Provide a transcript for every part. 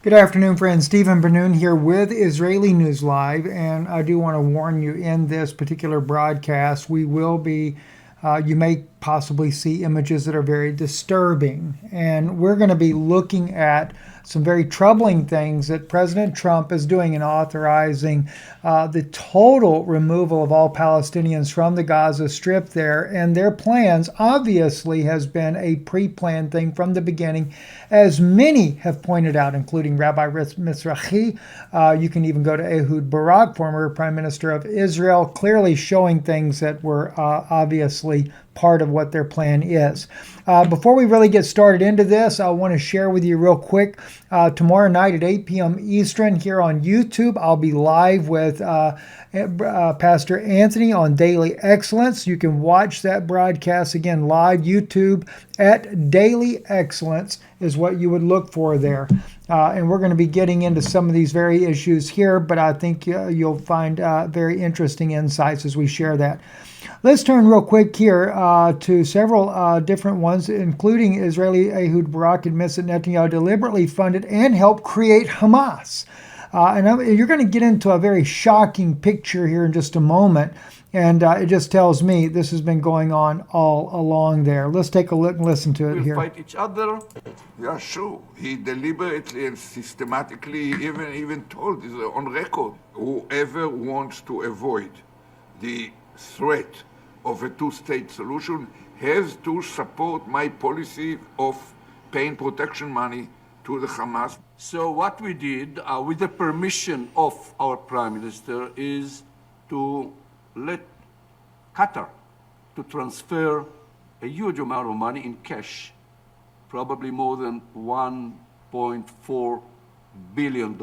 Good afternoon, friends. Stephen Benoon here with Israeli News Live, and I do want to warn you in this particular broadcast, we will be, you may possibly see images that are very disturbing, and we're going to be looking at some very troubling things that President Trump is doing in authorizing the total removal of all Palestinians from the Gaza Strip there. And their plans obviously has been a pre-planned thing from the beginning, as many have pointed out, including Rabbi Mizrachi. You can even go to Ehud Barak, former Prime Minister of Israel, clearly showing things that were obviously part of what their plan is. Before we really get started into this, I want to share with you real quick. Tomorrow night at 8 p.m. Eastern here on YouTube, I'll be live with Pastor Anthony on Daily Excellence. You can watch that broadcast again live. YouTube at Daily Excellence is what you would look for there. And we're going to be getting into some of these very issues here, but I think you'll find very interesting insights as we share that. Let's turn real quick here to several different ones, including Israeli Ehud Barak admits that Netanyahu deliberately funded and helped create Hamas. And you're going to get into a very shocking picture here in just a moment. And it just tells me this has been going on all along there. Let's take a look and listen to it here. Fight each other. Yeah, sure. He deliberately and systematically even told on record, whoever wants to avoid the threat of a two-state solution has to support my policy of paying protection money to the Hamas. So what we did, with the permission of our Prime Minister, is to let Qatar to transfer a huge amount of money in cash, probably more than $1.4 billion.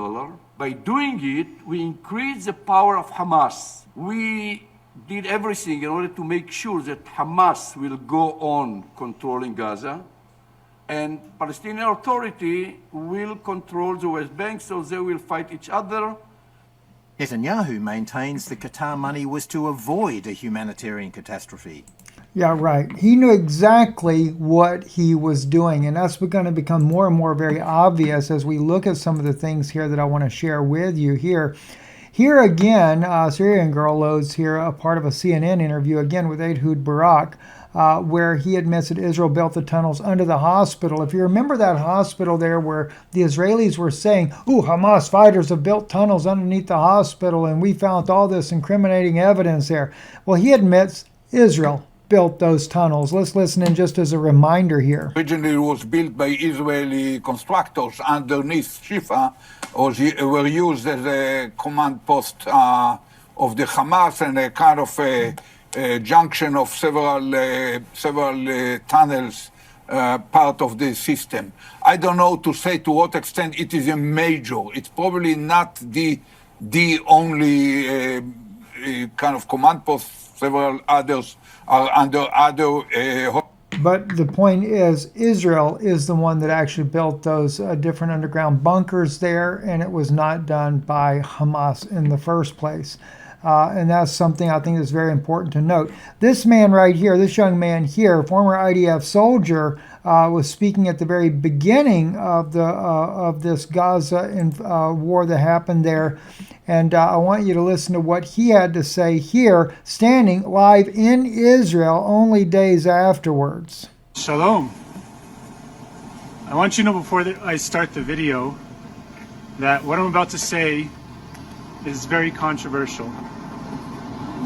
By doing it, we increased the power of Hamas. We did everything in order to make sure that Hamas will go on controlling Gaza, and Palestinian Authority will control the West Bank, so they will fight each other. Netanyahu maintains the Qatar money was to avoid a humanitarian catastrophe. Yeah, right. He knew exactly what he was doing, and that's going to become more and more very obvious as we look at some of the things here that I want to share with you here. Here again, Syrian Girl loads here a part of a CNN interview, again with Ehud Barak, where he admits that Israel built the tunnels under the hospital. If you remember that hospital there where the Israelis were saying, ooh, Hamas fighters have built tunnels underneath the hospital, and we found all this incriminating evidence there. Well, he admits Israel built those tunnels. Let's listen in just as a reminder here. Originally, it was built by Israeli constructors underneath Shifa, were used as a command post of the Hamas and a kind of a junction of several tunnels, part of the system. I don't know to say to what extent it is a major. It's probably not the only kind of command post. Several others are under other. But the point is, Israel is the one that actually built those different underground bunkers there, and it was not done by Hamas in the first place. And that's something I think is very important to note. This man right here, this young man here, former IDF soldier, was speaking at the very beginning of this Gaza war that happened there. And I want you to listen to what he had to say here, standing live in Israel only days afterwards. Shalom. I want you to know before I start the video that what I'm about to say is very controversial.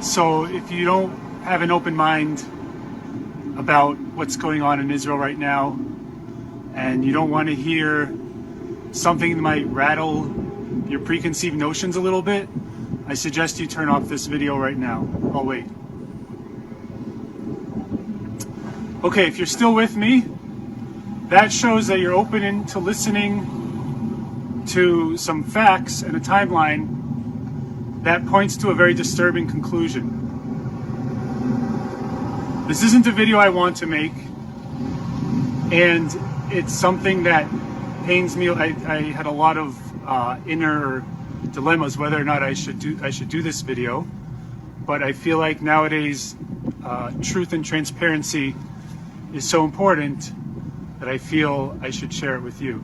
So if you don't have an open mind about what's going on in Israel right now, and you don't want to hear something that might rattle your preconceived notions a little bit, I suggest you turn off this video right now. I'll wait. Okay, if you're still with me, that shows that you're open to listening to some facts and a timeline that points to a very disturbing conclusion. This isn't a video I want to make, and it's something that pains me. I had a lot of inner dilemmas whether or not I should do this video, but I feel like nowadays truth and transparency is so important that I feel I should share it with you.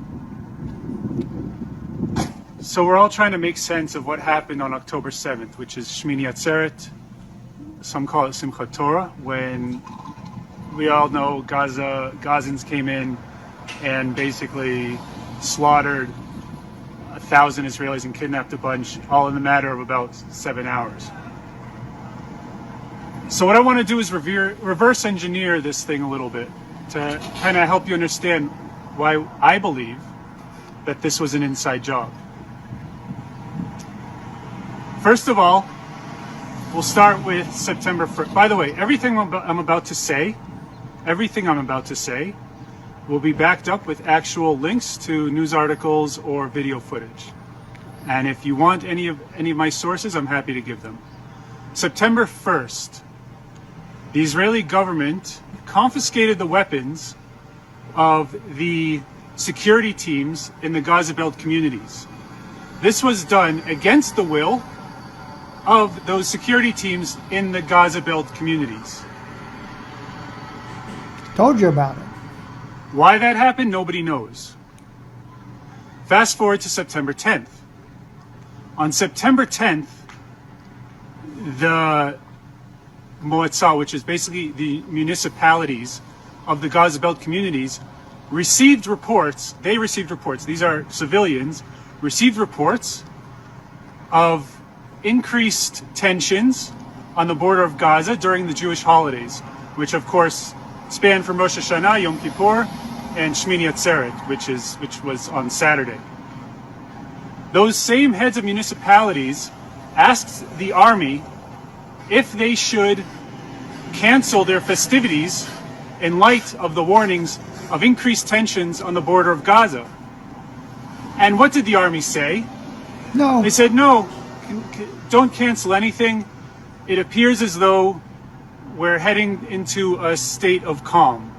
So we're all trying to make sense of what happened on October 7th, which is Shmini Atzeret. Some call it Simchat Torah, when we all know Gazans came in and basically slaughtered 1,000 Israelis and kidnapped a bunch, all in the matter of about 7 hours. So what I want to do is reverse engineer this thing a little bit to kind of help you understand why I believe that this was an inside job. First of all, we'll start with September 1st. By the way, everything I'm about to say will be backed up with actual links to news articles or video footage. And if you want any of my sources, I'm happy to give them. September 1st, the Israeli government confiscated the weapons of the security teams in the Gaza Belt communities. This was done against the will of those security teams in the Gaza Belt communities. Told you about it. Why that happened, nobody knows. Fast forward to September 10th. On September 10th, the Moetzah, which is basically the municipalities of the Gaza Belt communities, received reports. These are civilians, received reports of increased tensions on the border of Gaza during the Jewish holidays, which of course span from Rosh Hashanah, Yom Kippur, and Shmini Atzeret, which was on Saturday. Those same heads of municipalities asked the army if they should cancel their festivities in light of the warnings of increased tensions on the border of Gaza. And what did the army say? No. They said, no, don't cancel anything. It appears as though we're heading into a state of calm.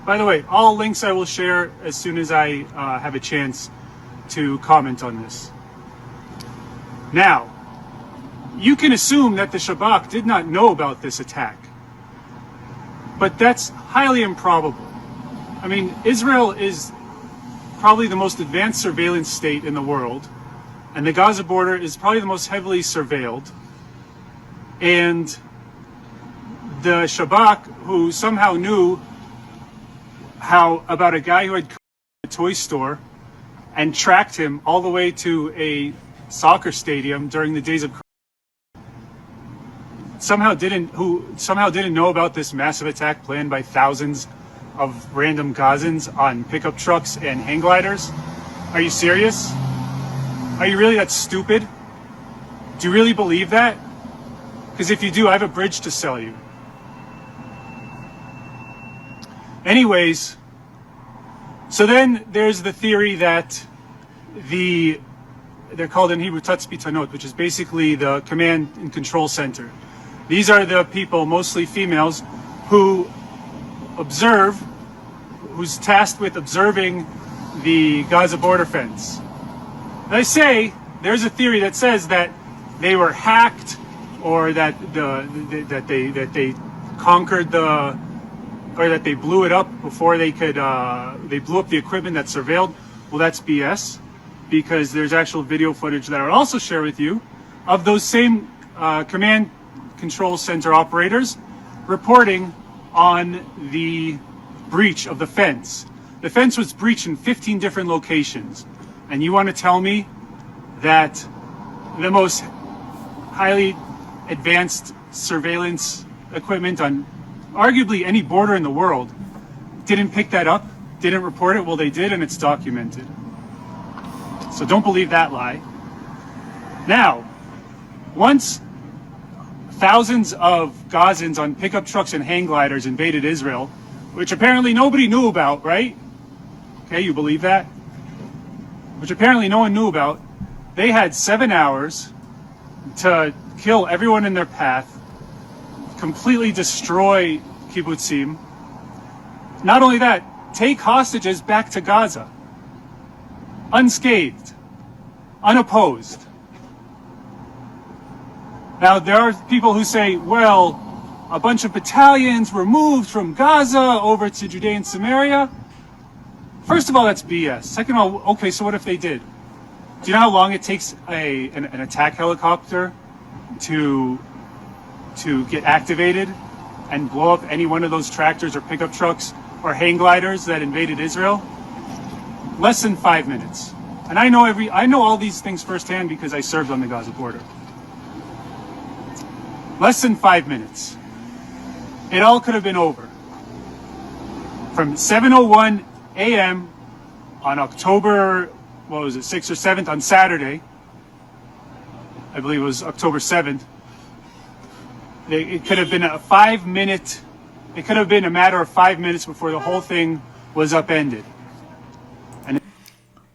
By the way, all links I will share as soon as I have a chance to comment on this. Now, you can assume that the Shabak did not know about this attack, but that's highly improbable. I mean, Israel is probably the most advanced surveillance state in the world, and the Gaza border is probably the most heavily surveilled. And the Shabak, who somehow knew about a guy who had come to a toy store and tracked him all the way to a soccer stadium during the days of somehow didn't know about this massive attack planned by thousands of random Gazans on pickup trucks and hang gliders. Are you serious? Are you really that stupid? Do you really believe that? Because if you do, I have a bridge to sell you. Anyways, so then there's the theory that they're called in Hebrew Tatzpitanot, which is basically the command and control center. These are the people, mostly females, who's tasked with observing the Gaza border fence. And I say, there's a theory that says that they were hacked, or that they conquered or that they blew it up before they could, they blew up the equipment that surveilled. Well, that's BS, because there's actual video footage that I'll also share with you of those same command control center operators reporting on the breach of the fence. The fence was breached in 15 different locations. And you want to tell me that the most highly advanced surveillance equipment on arguably any border in the world didn't pick that up, didn't report it? Well, they did, and it's documented. So don't believe that lie. Now, once thousands of Gazans on pickup trucks and hang gliders invaded Israel, which apparently nobody knew about, right? Okay, you believe that? Which apparently no one knew about. They had 7 hours to kill everyone in their path, completely destroy kibbutzim. Not only that, take hostages back to Gaza, unscathed, unopposed. Now, there are people who say, well, a bunch of battalions were moved from Gaza over to Judea and Samaria. First of all, that's BS. Second of all, okay, so what if they did? Do you know how long it takes an attack helicopter to get activated and blow up any one of those tractors or pickup trucks or hang gliders that invaded Israel? Less than 5 minutes. And I know all these things firsthand because I served on the Gaza border. Less than 5 minutes. It all could have been over. From 7:01 a.m. on October, what was it, 6th or 7th, on Saturday, I believe it was October 7th, it could have been a matter of 5 minutes before the whole thing was upended.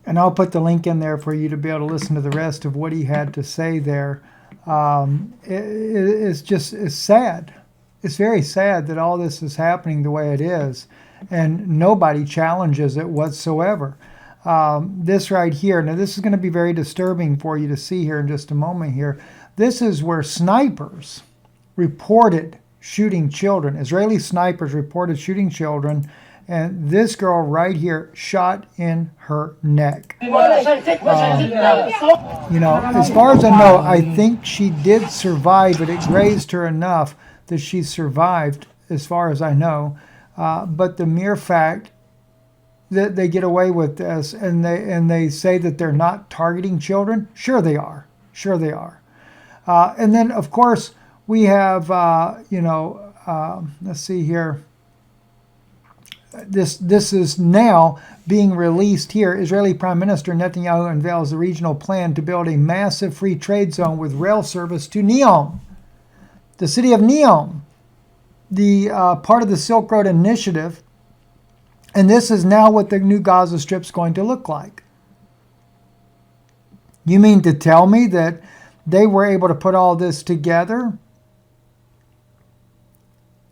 And I'll put the link in there for you to be able to listen to the rest of what he had to say there. It's sad. It's very sad that all this is happening the way it is, and nobody challenges it whatsoever. This right here, now this is going to be very disturbing for you to see here in just a moment here. This is where snipers reported shooting children. Israeli snipers reported shooting children, and this girl right here shot in her neck. You know, as far as I know, I think she did survive, but it grazed her enough that she survived, as far as I know. But the mere fact that they get away with this, and they say that they're not targeting children, sure they are. Sure they are. And then, of course, we have, let's see here. This is now being released here. Israeli Prime Minister Netanyahu unveils the regional plan to build a massive free trade zone with rail service to Neom, the city of Neom, the part of the Silk Road Initiative. And this is now what the new Gaza Strip's going to look like. You mean to tell me that they were able to put all this together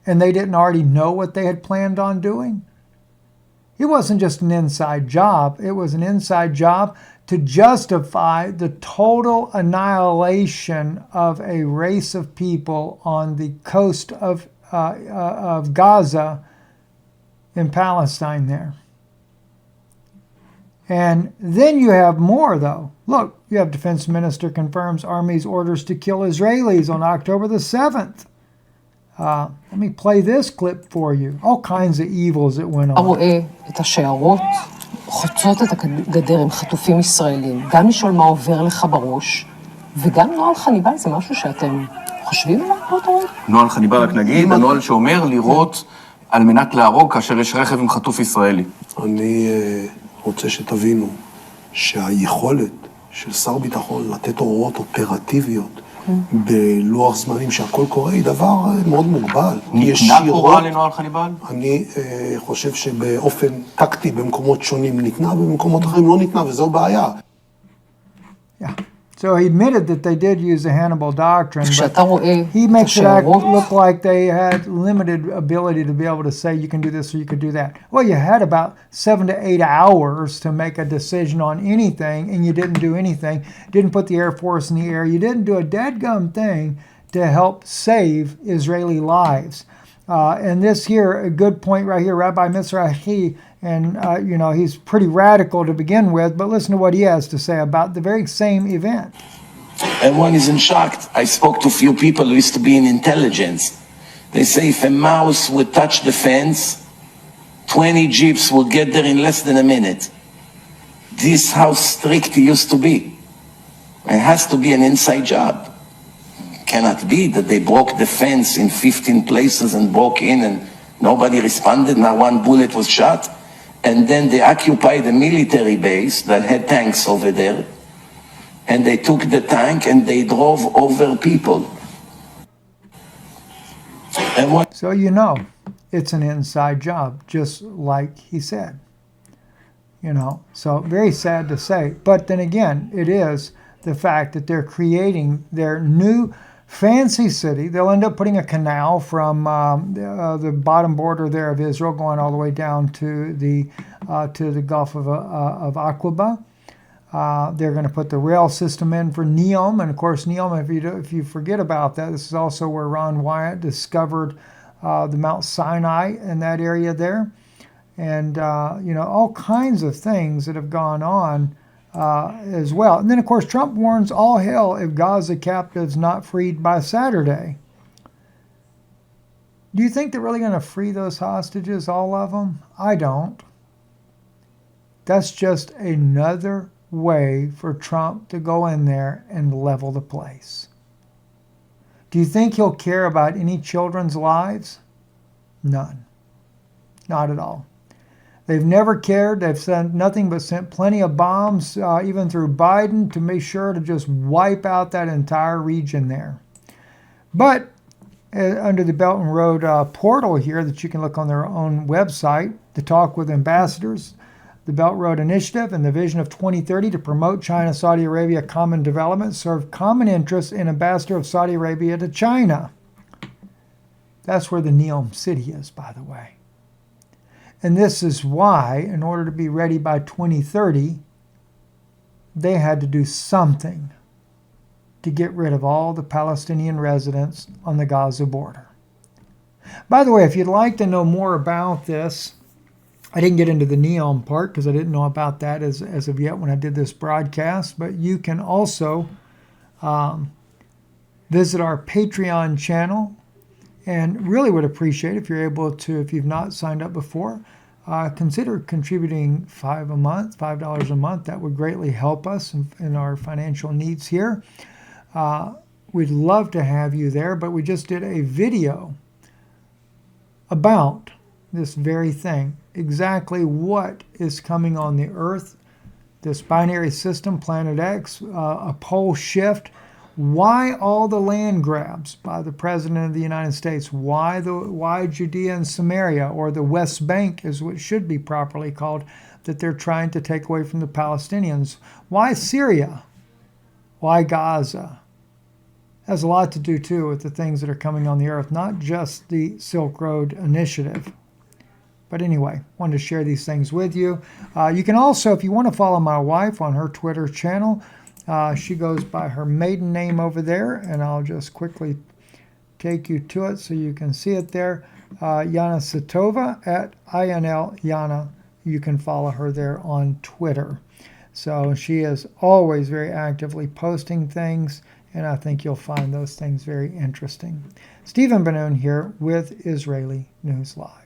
and they didn't already know what they had planned on doing? It wasn't just an inside job. It was an inside job to justify the total annihilation of a race of people on the coast of Gaza in Palestine there. And then you have more, though. Look, you have Defense Minister confirms Army's orders to kill Israelis on October the 7th. Let me play this clip for you. All kinds of evils that went on. רואה את השיירות חוצות את הגדר עם חטופים ישראלים, גם לשאול מה עובר לך בראש, וגם נוהל חניבל זה משהו שאתם חושבים עליו באותו רגע? נוהל חניבל, רק נגיד, הנוהל שאומר לירות על מנת להרוג כאשר יש רכב עם חטוף ישראלי. אני רוצה שתבינו שהיכולת של שר ביטחון לתת הוראות אופרטיביות בלוח זמנים שהכל קורה היא דבר מאוד מוגבל. ניתנה הוראה לנוהל חניבל? אני חושב שבאופן טקטי במקומות שונים ניתנה, במקומות אחרים לא ניתנה, וזו בעיה. Yeah. So he admitted that they did use the Hannibal doctrine, כשאתה רואה he את makes it השיירות, look like they had limited ability to be able to say you can do this or you could do that. Well, you had about 7 to 8 hours to make a decision on anything, and you didn't do anything. Didn't put the Air Force in the air. You didn't do a dadgum thing to help save Israeli lives. And this here, a good point right here, Rabbi Mizrachi, and he's pretty radical to begin with, but listen to what he has to say about the very same event. Everyone is in shock. I spoke to a few people who used to be in intelligence. They say if a mouse would touch the fence, 20 jeeps will get there in less than a minute. This is how strict it used to be. It has to be an inside job. It cannot be that they broke the fence in 15 places and broke in and nobody responded, not one bullet was shot. And then they occupied a military base that had tanks over there. And they took the tank and they drove over people. So it's an inside job, just like he said. So very sad to say. But then again, it is the fact that they're creating their new fancy city. They'll end up putting a canal from the bottom border there of Israel, going all the way down to the Gulf of Aqaba. They're going to put the rail system in for Neom, and of course Neom, if you forget about that, this is also where Ron Wyatt discovered the Mount Sinai in that area there, and all kinds of things that have gone on as well. And then, of course, Trump warns all hell if Gaza captives not freed by Saturday. Do you think they're really going to free those hostages, all of them? I don't. That's just another way for Trump to go in there and level the place. Do you think he'll care about any children's lives? None. Not at all. They've never cared. They've sent nothing but sent plenty of bombs, even through Biden, to make sure to just wipe out that entire region there. But under the Belt and Road portal here that you can look on their own website, to talk with ambassadors, the Belt Road Initiative and the Vision of 2030 to promote China-Saudi Arabia common development serve common interests in Ambassador of Saudi Arabia to China. That's where the Neom city is, by the way. And this is why, in order to be ready by 2030, they had to do something to get rid of all the Palestinian residents on the Gaza border. By the way, if you'd like to know more about this, I didn't get into the Neom part because I didn't know about that as of yet when I did this broadcast, but you can also visit our Patreon channel, and really would appreciate if you're able to, if you've not signed up before, consider contributing $5 a month. That would greatly help us in our financial needs here. We'd love to have you there, but we just did a video about this very thing, exactly what is coming on the Earth, this binary system, Planet X, a pole shift. Why all the land grabs by the President of the United States? Why Judea and Samaria, or the West Bank is what should be properly called, that they're trying to take away from the Palestinians? Why Syria? Why Gaza? Has a lot to do, too, with the things that are coming on the earth, not just the Silk Road Initiative. But anyway, wanted to share these things with you. You can also, if you want to follow my wife on her Twitter channel, she goes by her maiden name over there, and I'll just quickly take you to it so you can see it there. Jana Satova at INL Jana. You can follow her there on Twitter. So she is always very actively posting things, and I think you'll find those things very interesting. Stephen Ben-Nun here with Israeli News Live.